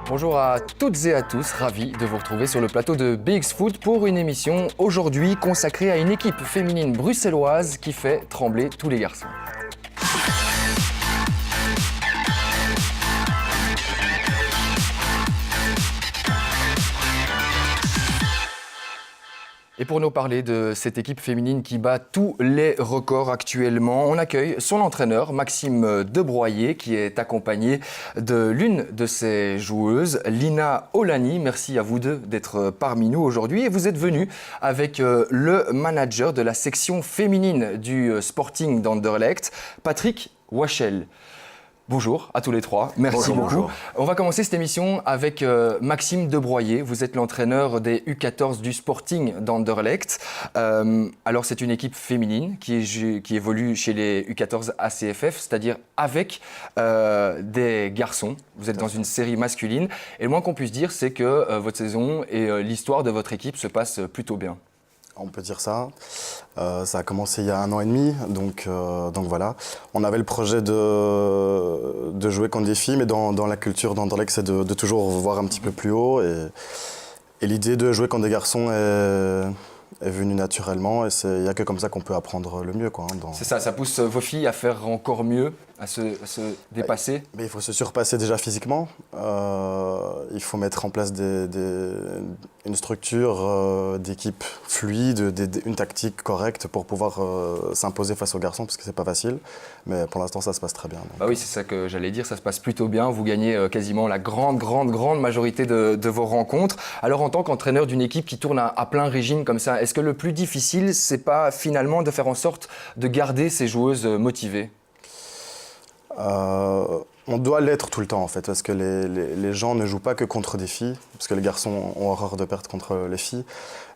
Bonjour à toutes et à tous, ravi de vous retrouver sur le plateau de BX Foot pour une émission aujourd'hui consacrée à une équipe féminine bruxelloise qui fait trembler tous les garçons. Et pour nous parler de cette équipe féminine qui bat tous les records actuellement, on accueille son entraîneur Maxime Debroyer qui est accompagné de l'une de ses joueuses, Lina Olani. Merci à vous deux d'être parmi nous aujourd'hui. Et vous êtes venus avec le manager de la section féminine du Sporting d'Anderlecht, Patrick Wachel. Bonjour à tous les trois, merci beaucoup. Bonjour. On va commencer cette émission avec Maxime Debroyer. Vous êtes l'entraîneur des U14 du Sporting d'Anderlecht. Alors c'est une équipe féminine qui évolue chez les U14 ACFF, c'est-à-dire avec des garçons. Vous êtes dans une série masculine et le moins qu'on puisse dire c'est que votre saison et l'histoire de votre équipe se passent plutôt bien. On peut dire ça. Ça a commencé il y a 1 an et demi, donc voilà. On avait le projet de jouer contre des filles, mais dans la culture d'Anderlecht, c'est de toujours voir un petit peu plus haut. Et l'idée de jouer contre des garçons est venue naturellement, et il n'y a que comme ça qu'on peut apprendre le mieux. C'est ça, ça pousse vos filles à faire encore mieux, à se dépasser. Mais il faut se surpasser déjà physiquement. Il faut mettre en place une structure d'équipe fluide, une tactique correcte pour pouvoir s'imposer face aux garçons, parce que c'est pas facile. Mais pour l'instant, ça se passe très bien. Bah oui, c'est ça que j'allais dire, ça se passe plutôt bien. Vous gagnez quasiment la grande majorité de vos rencontres. Alors en tant qu'entraîneur d'une équipe qui tourne à plein régime comme ça, est-ce que le plus difficile, c'est pas finalement de faire en sorte de garder ces joueuses motivées ? On doit l'être tout le temps en fait, parce que les gens ne jouent pas que contre des filles, parce que les garçons ont horreur de perdre contre les filles,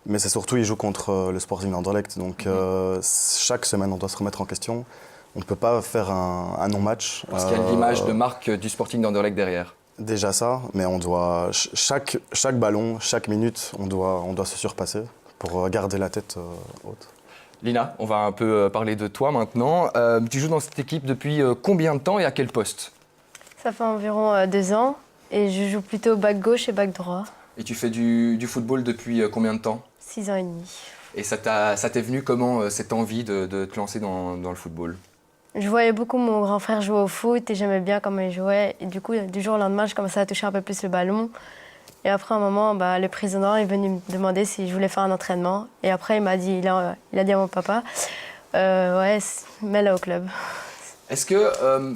mais c'est surtout ils jouent contre le Sporting d'Anderlecht, donc chaque semaine on doit se remettre en question. On ne peut pas faire un non-match. Parce qu'il y a l'image de marque du Sporting d'Anderlecht derrière. Déjà ça, mais on doit chaque ballon, chaque minute, on doit se surpasser pour garder la tête haute. Lina, on va un peu parler de toi maintenant. Tu joues dans cette équipe depuis combien de temps et à quel poste ? Ça fait environ 2 ans et je joue plutôt back gauche et back droit. Et tu fais du football depuis combien de temps ? 6 ans et demi. Et ça t'est venu comment cette envie de te lancer dans le football ? Je voyais beaucoup mon grand frère jouer au foot et j'aimais bien comment il jouait. Et du coup, du jour au lendemain, je commençais à toucher un peu plus le ballon. Et après un moment, le président est venu me demander si je voulais faire un entraînement. Et après, il a dit à mon papa, mets-la au club. Est-ce que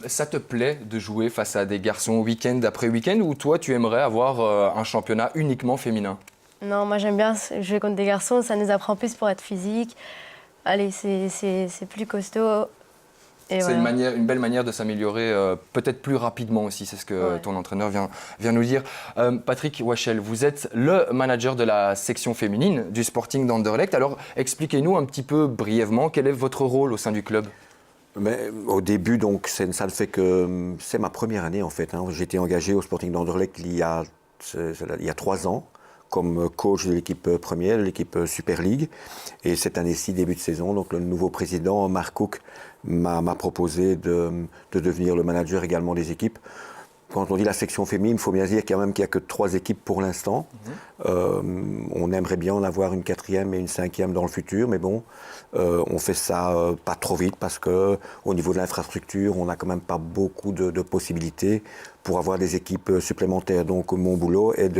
ça te plaît de jouer face à des garçons week-end après week-end ou toi, tu aimerais avoir un championnat uniquement féminin ? Non, moi j'aime bien jouer contre des garçons, ça nous apprend plus pour être physique. Allez, c'est plus costaud. Et c'est voilà. une belle manière de s'améliorer, peut-être plus rapidement aussi, c'est ce que ton entraîneur vient nous dire. Patrick Wachel, vous êtes le manager de la section féminine du Sporting d'Anderlecht. Alors expliquez-nous un petit peu brièvement quel est votre rôle au sein du club. Mais au début, donc, ça ne fait que... C'est ma première année, en fait. J'ai été engagé au Sporting d'Anderlecht il y a 3 ans comme coach de l'équipe première, de l'équipe Super League. Et cette année-ci, début de saison, donc, le nouveau président, Mark Cook, m'a proposé de devenir le manager également des équipes. Quand on dit la section féminine, il faut bien dire qu'il n'y a que 3 équipes pour l'instant. On aimerait bien en avoir une 4e et une 5e dans le futur, mais bon, on fait ça pas trop vite parce qu'au niveau de l'infrastructure, on n'a quand même pas beaucoup de possibilités pour avoir des équipes supplémentaires. Donc mon boulot est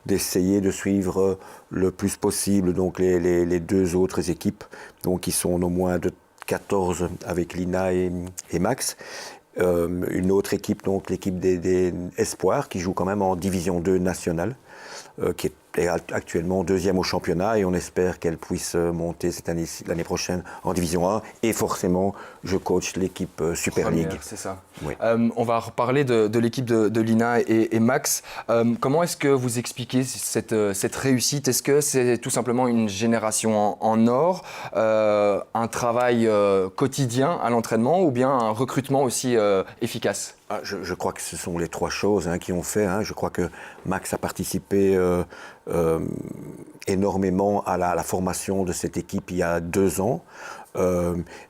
d'essayer de suivre le plus possible donc, les 2 autres équipes donc, qui sont au moins de 14 avec Lina et Max. Une autre équipe, donc l'équipe des Espoirs, qui joue quand même en Division 2 nationale, qui est actuellement 2e au championnat et on espère qu'elle puisse monter l'année prochaine en Division 1. Et forcément, je coach l'équipe Super League. C'est ça. Oui. On va reparler de l'équipe de Lina et Max. Comment est-ce que vous expliquez cette réussite ? Est-ce que c'est tout simplement une génération en or, un travail quotidien à l'entraînement ou bien un recrutement aussi efficace ? Je crois que ce sont les 3 choses qui ont fait. Je crois que Max a participé énormément à la formation de cette équipe il y a 2 ans.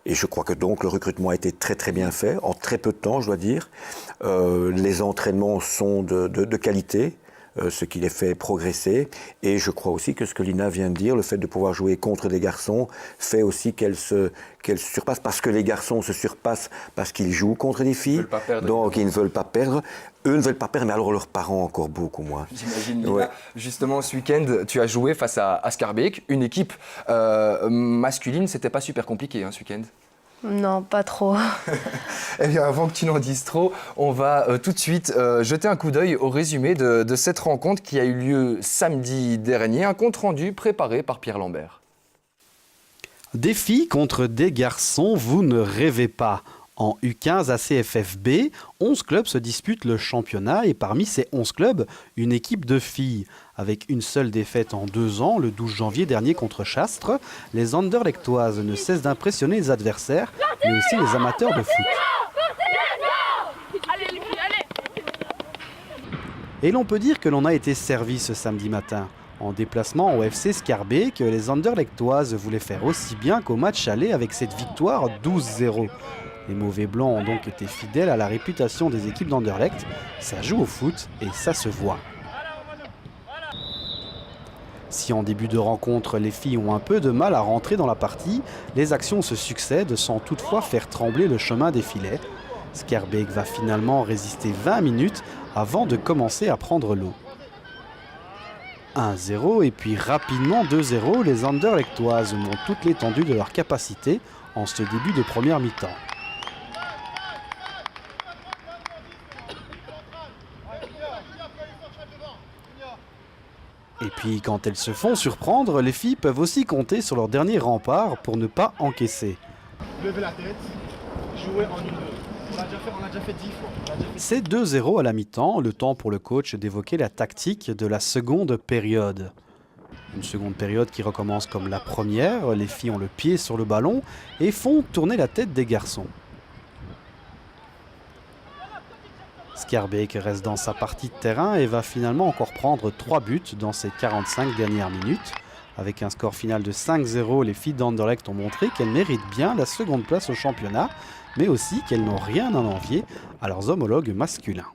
Et je crois que donc le recrutement a été très très bien fait, en très peu de temps je dois dire. Les entraînements sont de qualité. ce qui les fait progresser. Et je crois aussi que ce que Lina vient de dire, le fait de pouvoir jouer contre des garçons, fait aussi qu'elles se surpassent, parce que les garçons se surpassent parce qu'ils jouent contre des filles, donc ils ne veulent pas perdre. Eux ne veulent pas perdre, mais alors leurs parents encore beaucoup moins. J'imagine, Lina. Ouais. Justement, ce week-end, tu as joué face à Schaerbeek, une équipe masculine. C'était pas super compliqué ce week-end? Non, pas trop. Eh bien, avant que tu n'en dises trop, on va tout de suite jeter un coup d'œil au résumé de cette rencontre qui a eu lieu samedi dernier. Un compte-rendu préparé par Pierre Lambert. Des filles contre des garçons, vous ne rêvez pas. En U15 ACFFB, 11 clubs se disputent le championnat et parmi ces 11 clubs, une équipe de filles. Avec une seule défaite en 2 ans, le 12 janvier dernier contre Chastres, les Anderlechtoises ne cessent d'impressionner les adversaires, mais aussi les amateurs de foot. Et l'on peut dire que l'on a été servi ce samedi matin. En déplacement au FC Schaerbeek, les Anderlechtoises voulaient faire aussi bien qu'au match aller avec cette victoire 12-0. Les mauvais blancs ont donc été fidèles à la réputation des équipes d'Anderlecht. Ça joue au foot et ça se voit. Si en début de rencontre, les filles ont un peu de mal à rentrer dans la partie, les actions se succèdent sans toutefois faire trembler le chemin des filets. Schaerbeek va finalement résister 20 minutes avant de commencer à prendre l'eau. 1-0 et puis rapidement 2-0, les Anderlechtoises montrent toute l'étendue de leur capacité en ce début de première mi-temps. Et puis quand elles se font surprendre, les filles peuvent aussi compter sur leur dernier rempart pour ne pas encaisser. Levez la tête, jouer en 1-2. On l'a déjà fait 10 fois. C'est 2-0 à la mi-temps, le temps pour le coach d'évoquer la tactique de la seconde période. Une seconde période qui recommence comme la première, les filles ont le pied sur le ballon et font tourner la tête des garçons. Schaerbeek reste dans sa partie de terrain et va finalement encore prendre 3 buts dans ses 45 dernières minutes. Avec un score final de 5-0, les filles d'Anderlecht ont montré qu'elles méritent bien la seconde place au championnat, mais aussi qu'elles n'ont rien à envier à leurs homologues masculins.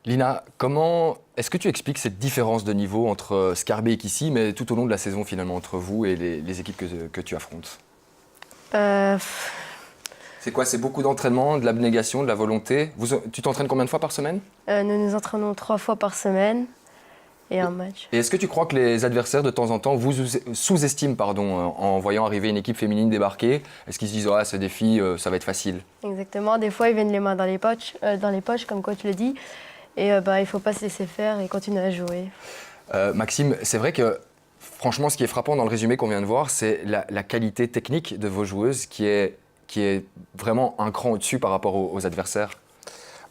Lina, comment est-ce que tu expliques cette différence de niveau entre Schaerbeek ici, mais tout au long de la saison finalement, entre vous et les équipes que tu affrontes? C'est quoi? C'est beaucoup d'entraînement, de l'abnégation, de la volonté. Tu t'entraînes combien de fois par semaine? Nous nous entraînons 3 fois par semaine et un match. Et est-ce que tu crois que les adversaires, de temps en temps, vous sous-estiment en voyant arriver une équipe féminine débarquer? Est-ce qu'ils se disent « Ah, c'est des filles, ça va être facile » Exactement. Des fois, ils viennent les mains dans les poches, comme coach le dit. Et il ne faut pas se laisser faire et continuer à jouer. Maxime, c'est vrai que franchement, ce qui est frappant dans le résumé qu'on vient de voir, c'est la qualité technique de vos joueuses qui est vraiment un cran au-dessus par rapport aux adversaires.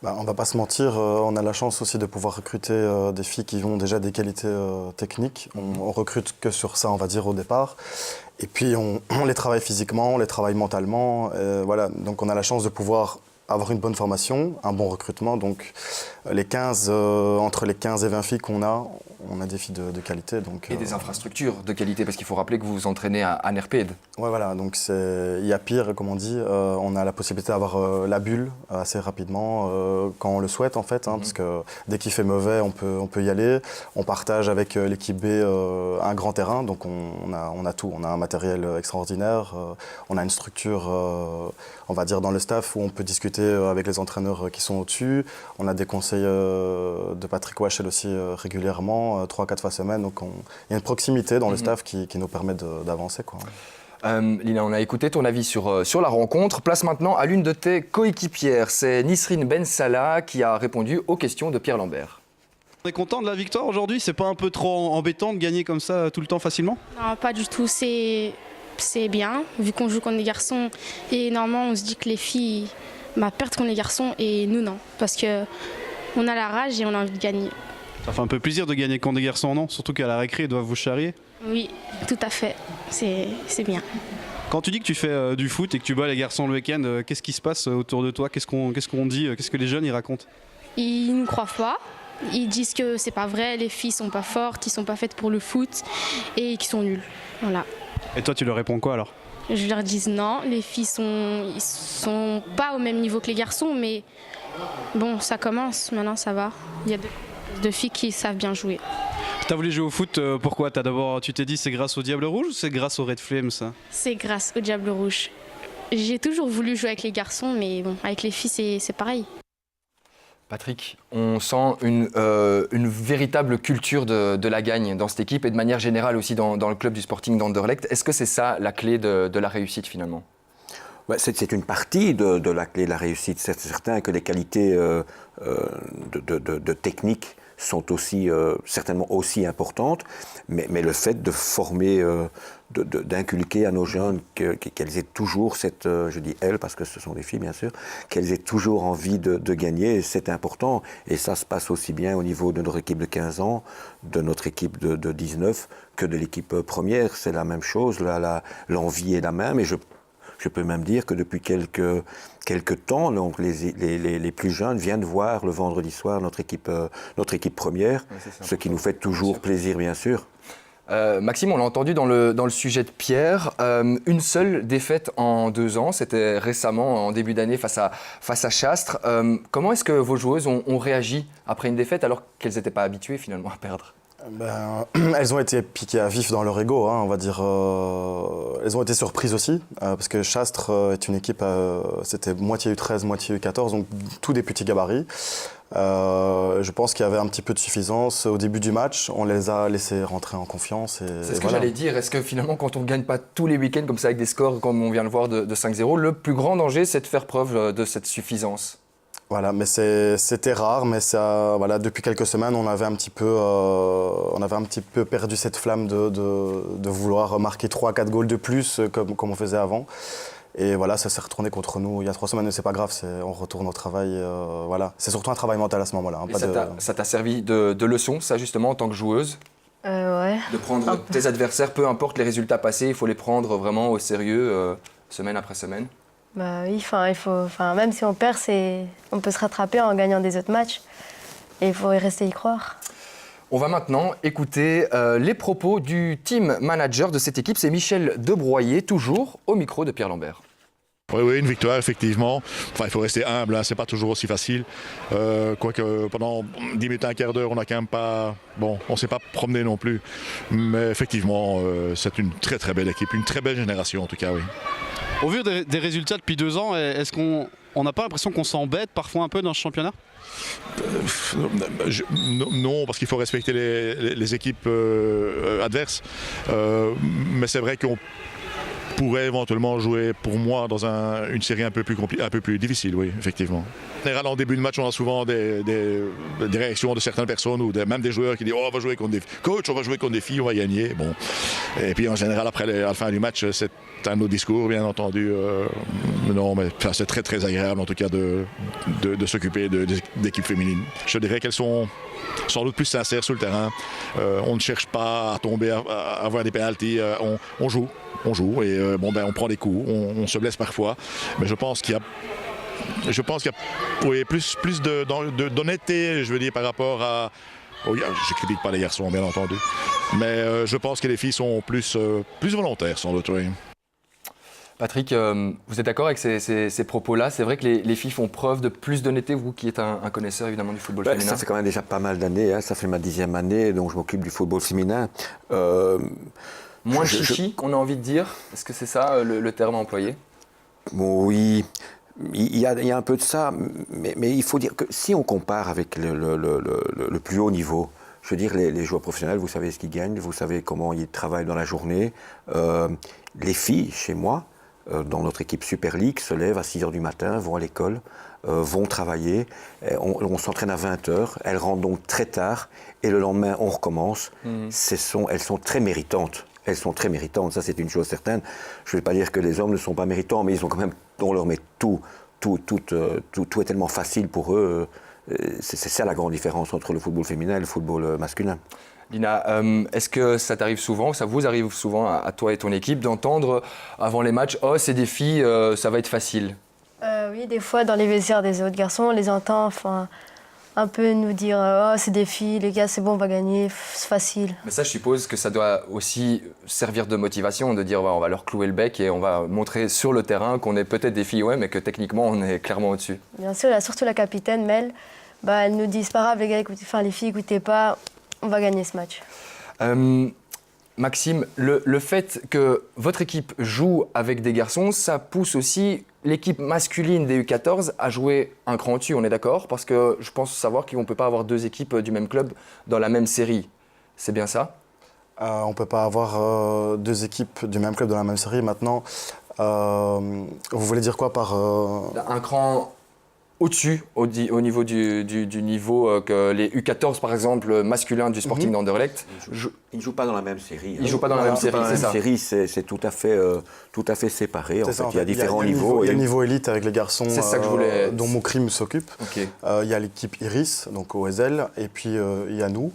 On ne va pas se mentir, on a la chance aussi de pouvoir recruter des filles qui ont déjà des qualités techniques. On recrute que sur ça, on va dire, au départ. Et puis on les travaille physiquement, on les travaille mentalement. Voilà. Donc on a la chance de pouvoir avoir une bonne formation, un bon recrutement. Donc entre les 15 et 20 filles qu'on a, on a des filles de qualité. Donc, et des infrastructures de qualité, parce qu'il faut rappeler que vous vous entraînez à Nerpede. Oui, voilà, donc il y a pire, comme on dit. On a la possibilité d'avoir la bulle assez rapidement, quand on le souhaite en fait, parce que dès qu'il fait mauvais, on peut y aller. On partage avec l'équipe B un grand terrain, donc on a tout. On a un matériel extraordinaire, on a une structure, on va dire, dans le staff où on peut discuter avec les entraîneurs qui sont au-dessus. On a des conseils de Patrick Wachel aussi régulièrement, 3-4 fois semaine. Donc il y a une proximité dans le staff qui nous permet d'avancer, quoi. Lina, on a écouté ton avis sur la rencontre. Place maintenant à l'une de tes coéquipières. C'est Nisrine Ben Salah qui a répondu aux questions de Pierre Lambert. On est content de la victoire aujourd'hui? C'est pas un peu trop embêtant de gagner comme ça tout le temps facilement? Non, pas du tout. C'est bien, vu qu'on joue contre les garçons. Et normalement, on se dit que les filles perdent contre les garçons et nous, non. Parce qu'on a la rage et on a envie de gagner. Ça fait un peu plaisir de gagner contre des garçons, non? Surtout qu'à la récré, ils doivent vous charrier. Oui, tout à fait. C'est bien. Quand tu dis que tu fais du foot et que tu bats les garçons le week-end, qu'est-ce qui se passe autour de toi? Qu'est-ce qu'on dit? Qu'est-ce que les jeunes y racontent? Ils ne croient pas. Ils disent que c'est pas vrai, les filles sont pas fortes, ils sont pas faites pour le foot et qu'ils sont nuls. Voilà. Et toi, tu leur réponds quoi alors? Je leur dis non, les filles ils sont pas au même niveau que les garçons, mais bon, ça commence, maintenant ça va. de filles qui savent bien jouer. T'as voulu jouer au foot, pourquoi tu t'es dit c'est grâce au Diable Rouge ou c'est grâce au Red Flames ça? C'est grâce au Diable Rouge. J'ai toujours voulu jouer avec les garçons, mais bon, avec les filles, c'est pareil. Patrick, on sent une véritable culture de la gagne dans cette équipe et de manière générale aussi dans le club du Sporting d'Anderlecht. Est-ce que c'est ça la clé de la réussite finalement? Ouais, c'est une partie de la clé de la réussite. C'est certain que les qualités de technique sont aussi, certainement aussi importantes, mais le fait de former, d'inculquer à nos jeunes qu'elles aient toujours cette, je dis elles parce que ce sont des filles bien sûr, qu'elles aient toujours envie de gagner, c'est important. Et ça se passe aussi bien au niveau de notre équipe de 15 ans, de notre équipe de 19, que de l'équipe première. C'est la même chose, l'envie est la même. Et je peux même dire que depuis quelques temps, donc les plus jeunes viennent voir le vendredi soir notre équipe première, ce qui nous fait toujours plaisir, bien sûr. Maxime, on l'a entendu dans le sujet de Pierre, une seule défaite en 2 ans, c'était récemment en début d'année face à Chastres. Comment est-ce que vos joueuses ont réagi après une défaite alors qu'elles n'étaient pas habituées finalement à perdre? Elles ont été piquées à vif dans leur ego, hein, on va dire. Elles ont été surprises aussi, parce que Chastres est une équipe, c'était moitié U13, moitié U14, donc tous des petits gabarits. Je pense qu'il y avait un petit peu de suffisance. Au début du match, on les a laissés rentrer en confiance. C'est ce que j'allais dire. Est-ce que finalement, quand on ne gagne pas tous les week-ends comme ça avec des scores, comme on vient de voir, de 5-0, le plus grand danger, c'est de faire preuve de cette suffisance? Voilà, mais c'était rare, mais ça, voilà, depuis quelques semaines, on avait un petit peu perdu cette flamme de vouloir marquer 3-4 goals de plus comme on faisait avant. Et voilà, ça s'est retourné contre nous il y a 3 semaines, mais c'est pas grave, on retourne au travail. Voilà. C'est surtout un travail mental à ce moment-là. Hein, ça t'a servi de leçon, ça justement, en tant que joueuse? Ouais. De prendre tes adversaires, peu importe les résultats passés, il faut les prendre vraiment au sérieux, semaine après semaine? Bah oui, même si on perd, on peut se rattraper en gagnant des autres matchs. Et il faut y rester y croire. On va maintenant écouter les propos du team manager de cette équipe. C'est Michel Debroyer, toujours au micro de Pierre Lambert. Oui, une victoire, effectivement. Enfin, il faut rester humble, hein, c'est pas toujours aussi facile. Quoique pendant 10 minutes, un quart d'heure, on n'a quand même pas. Bon, on ne s'est pas promené non plus. Mais effectivement, c'est une très très belle équipe, une très belle génération en tout cas, oui. Au vu des résultats depuis 2 ans, est-ce qu'on n'a pas l'impression qu'on s'embête parfois un peu dans ce championnat? Non, parce qu'il faut respecter les équipes adverses. Mais c'est vrai qu'on pourrait éventuellement jouer, pour moi, dans une série un peu plus difficile, oui, effectivement. En général, en début de match, on a souvent des réactions de certaines personnes ou même des joueurs qui disent « Oh, on va jouer contre des coachs, on va jouer contre des filles, on va gagner. » Bon. Et puis, en général, après, à la fin du match, c'est un autre discours, bien entendu. Non, mais c'est très, très agréable, en tout cas, de s'occuper d'équipes féminines. Je dirais qu'elles sont sans doute plus sincères sur le terrain. On ne cherche pas à tomber, à avoir des pénaltys. On joue. Et on prend des coups, on se blesse parfois, mais je pense qu'il y a oui, plus d'honnêteté, je veux dire, par rapport à. Oh, je critique pas les garçons, bien entendu, mais je pense que les filles sont plus volontaires, sans doute. Oui. Patrick, vous êtes d'accord avec ces propos-là? C'est vrai que les filles font preuve de plus d'honnêteté, vous qui êtes un connaisseur évidemment du football féminin. Ça fait quand même déjà pas mal d'années, hein. Ça fait ma 10e année, donc je m'occupe du football féminin. Moins chichi, on a envie de dire. Est-ce que c'est ça le terme employé? Bon, oui, il y a un peu de ça, mais il faut dire que si on compare avec le plus haut niveau, je veux dire, les joueurs professionnels, vous savez ce qu'ils gagnent, vous savez comment ils travaillent dans la journée. Les filles, chez moi, dans notre équipe Super League, se lèvent à 6h du matin, vont à l'école, vont travailler. On s'entraîne à 20h, elles rentrent donc très tard, et le lendemain, on recommence. Elles sont très méritantes. Elles sont très méritantes, ça c'est une chose certaine. Je ne vais pas dire que les hommes ne sont pas méritants, mais ils ont quand même, on leur met tout est tellement facile pour eux. C'est ça la grande différence entre le football féminin et le football masculin. Lina, est-ce que ça t'arrive souvent, ça vous arrive souvent à toi et ton équipe d'entendre avant les matchs « Oh, c'est des filles, ça va être facile ». Oui, des fois dans les vestiaires des autres garçons, on les entend un peu nous dire « Oh, c'est des filles, les gars, c'est bon, on va gagner, c'est facile ». Mais ça, je suppose que ça doit aussi servir de motivation, de dire ouais, on va leur clouer le bec et on va montrer sur le terrain qu'on est peut-être des filles, ouais, mais que techniquement, on est clairement au-dessus. Bien sûr, il y a surtout la capitaine, Mel. bah, elles nous disent pas grave, les gars, écoutez, enfin, les filles, écoutez pas, on va gagner ce match. Maxime, le fait que votre équipe joue avec des garçons, ça pousse aussi l'équipe masculine des U14 à jouer un cran au-dessus, on est d'accord? Parce que je pense savoir qu'on ne peut pas avoir deux équipes du même club dans la même série. C'est bien ça? On ne peut pas avoir deux équipes du même club dans la même série. Maintenant, vous voulez dire quoi par... Un cran au-dessus, au niveau du niveau que les U14, par exemple, masculins du Sporting d'Anderlecht. Ils ne jouent pas dans la même série. Ils ne jouent pas dans la même série, c'est ça. La série, c'est tout à fait séparé. En fait. Il y a différents niveaux. Il y a le niveau élite avec les garçons dont Moukrim s'occupe. Okay. Il y a l'équipe Iris, donc OSL, et puis il y a nous.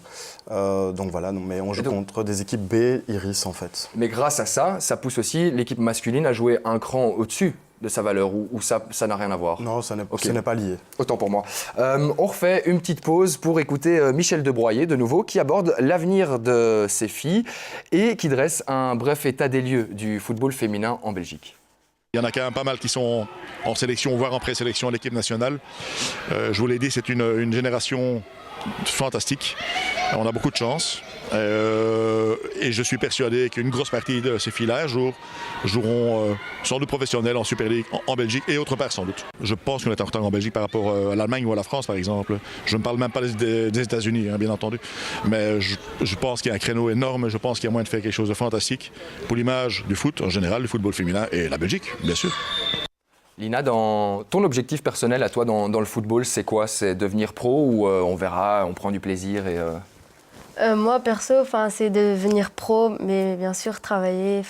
Donc voilà, mais on joue contre des équipes B, Iris en fait. Mais grâce à ça, ça pousse aussi l'équipe masculine à jouer un cran au-dessus de sa valeur, ou ça n'a rien à voir? Non, ce n'est pas lié. Autant pour moi. On refait une petite pause pour écouter Michel Debroyer, de nouveau, qui aborde l'avenir de ces filles et qui dresse un bref état des lieux du football féminin en Belgique. Il y en a quand même pas mal qui sont en sélection, voire en présélection à l'équipe nationale. Je vous l'ai dit, c'est une génération fantastique. On a beaucoup de chance. Et je suis persuadé qu'une grosse partie de ces filles-là, un jour, joueront sans doute professionnels en Super League, en Belgique et autre part sans doute. Je pense qu'on est en retard en Belgique par rapport à l'Allemagne ou à la France, par exemple. Je ne parle même pas des États-Unis, bien entendu. Mais je pense qu'il y a un créneau énorme. Je pense qu'il y a moyen de faire quelque chose de fantastique pour l'image du foot en général, du football féminin et la Belgique, bien sûr. Lina, dans ton objectif personnel à toi dans le football, c'est quoi? C'est devenir pro ou on verra, on prend du plaisir et... Moi, perso, c'est devenir pro, mais bien sûr, travailler,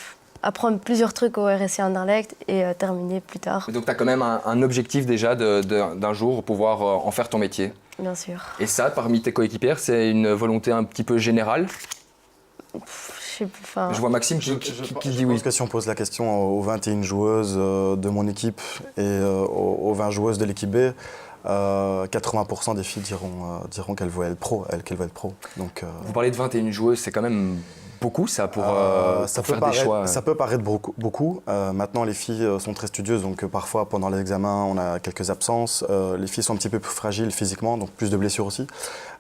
apprendre plusieurs trucs au RSC Anderlecht et terminer plus tard. Donc, tu as quand même un objectif déjà d'un jour pouvoir en faire ton métier? Bien sûr. Et ça, parmi tes coéquipières, c'est une volonté un petit peu générale? Je vois Maxime qui dit oui. Je pense que si on pose la question aux 21 joueuses de mon équipe et aux 20 joueuses de l'équipe B, 80% des filles diront qu'elles veulent être pro. Donc, vous parlez de 21 joueuses, c'est quand même beaucoup ça pour faire des choix. Ça peut paraître beaucoup. Maintenant, les filles sont très studieuses, donc parfois pendant les examens, on a quelques absences. Les filles sont un petit peu plus fragiles physiquement, donc plus de blessures aussi.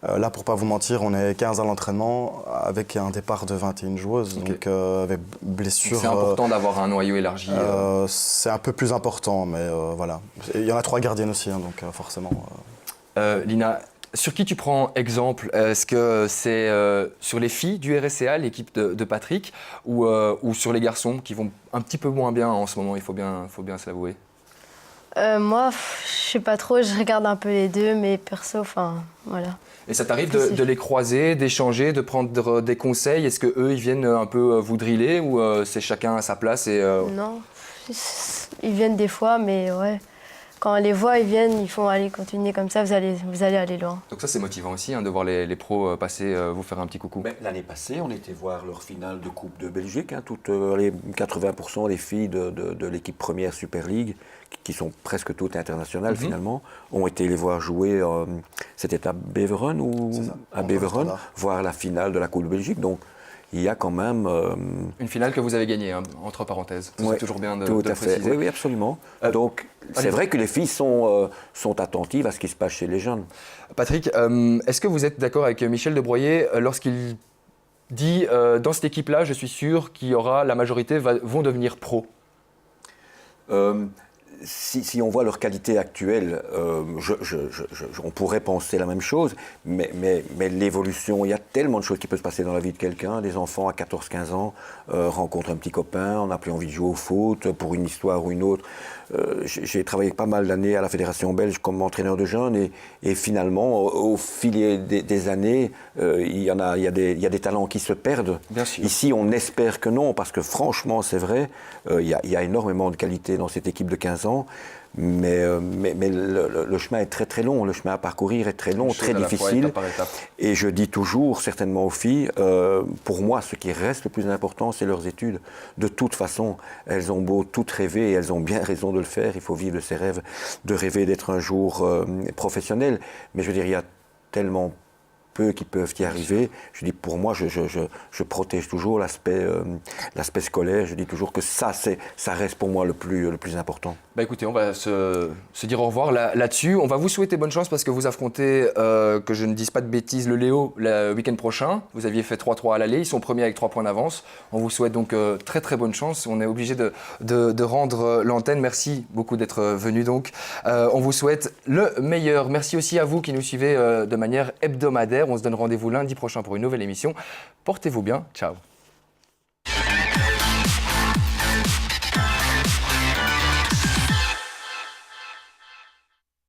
Là, pour pas vous mentir, on est 15 à l'entraînement avec un départ de 21 joueuses, okay. Donc avec blessures. C'est important d'avoir un noyau élargi. C'est un peu plus important, mais voilà. Il y en a 3 gardiennes aussi, hein, donc forcément. Lina, sur qui tu prends exemple? Est-ce que c'est sur les filles du RSCA, l'équipe de Patrick, ou sur les garçons qui vont un petit peu moins bien en ce moment, il faut bien se l'avouer? Moi, je sais pas trop, je regarde un peu les deux, mais perso, voilà. Et ça t'arrive de les croiser, d'échanger, de prendre des conseils? Est-ce qu'eux, ils viennent un peu vous driller ou c'est chacun à sa place Non, ils viennent des fois, mais ouais. Quand on les voit, ils viennent, ils font allez, continuez comme ça, vous allez aller loin. Donc ça, c'est motivant aussi, de voir les pros passer, vous faire un petit coucou. L'année passée, on était voir leur finale de Coupe de Belgique. Toutes les 80% des filles de l'équipe première Super League, qui sont presque toutes internationales finalement, ont été les voir jouer. C'était à Beveren à Beveren, voir la finale de la Coupe de Belgique. Donc, il y a quand même... Une finale que vous avez gagnée, entre pareilles. C'est toujours bien de préciser. Oui, absolument. Donc, c'est vrai que les filles sont attentives à ce qui se passe chez les jeunes. Patrick, est-ce que vous êtes d'accord avec Michel Debroyer lorsqu'il dit dans cette équipe-là, je suis sûr qu'il y aura la majorité vont devenir pros? Si on voit leur qualité actuelle, on pourrait penser la même chose, mais l'évolution, il y a tellement de choses qui peuvent se passer dans la vie de quelqu'un. Des enfants à 14-15 ans rencontrent un petit copain, on n'a plus envie de jouer au foot pour une histoire ou une autre. J'ai travaillé pas mal d'années à la Fédération belge comme entraîneur de jeunes et finalement, au fil des années, il y a des talents qui se perdent. Bien sûr. Ici, on espère que non, parce que franchement, c'est vrai, il y a énormément de qualité dans cette équipe de 15 ans. Mais le chemin est très très long, le chemin à parcourir est très long, très difficile. Étape par étape. Et je dis toujours, certainement aux filles, pour moi, ce qui reste le plus important, c'est leurs études. De toute façon, elles ont beau toutes rêver, et elles ont bien raison de le faire, il faut vivre de ses rêves, de rêver d'être un jour professionnel. Mais je veux dire, il y a tellement peu qui peuvent y arriver. Je dis, pour moi, je protège toujours l'aspect scolaire. Je dis toujours que ça reste pour moi le plus important. Bah écoutez, on va se dire au revoir là-dessus. On va vous souhaiter bonne chance parce que vous affrontez, que je ne dise pas de bêtises, le Léo le week-end prochain. Vous aviez fait 3-3 à l'aller, ils sont premiers avec 3 points d'avance. On vous souhaite donc très très bonne chance. On est obligé de rendre l'antenne. Merci beaucoup d'être venu donc. On vous souhaite le meilleur. Merci aussi à vous qui nous suivez de manière hebdomadaire. On se donne rendez-vous lundi prochain pour une nouvelle émission. Portez-vous bien. Ciao.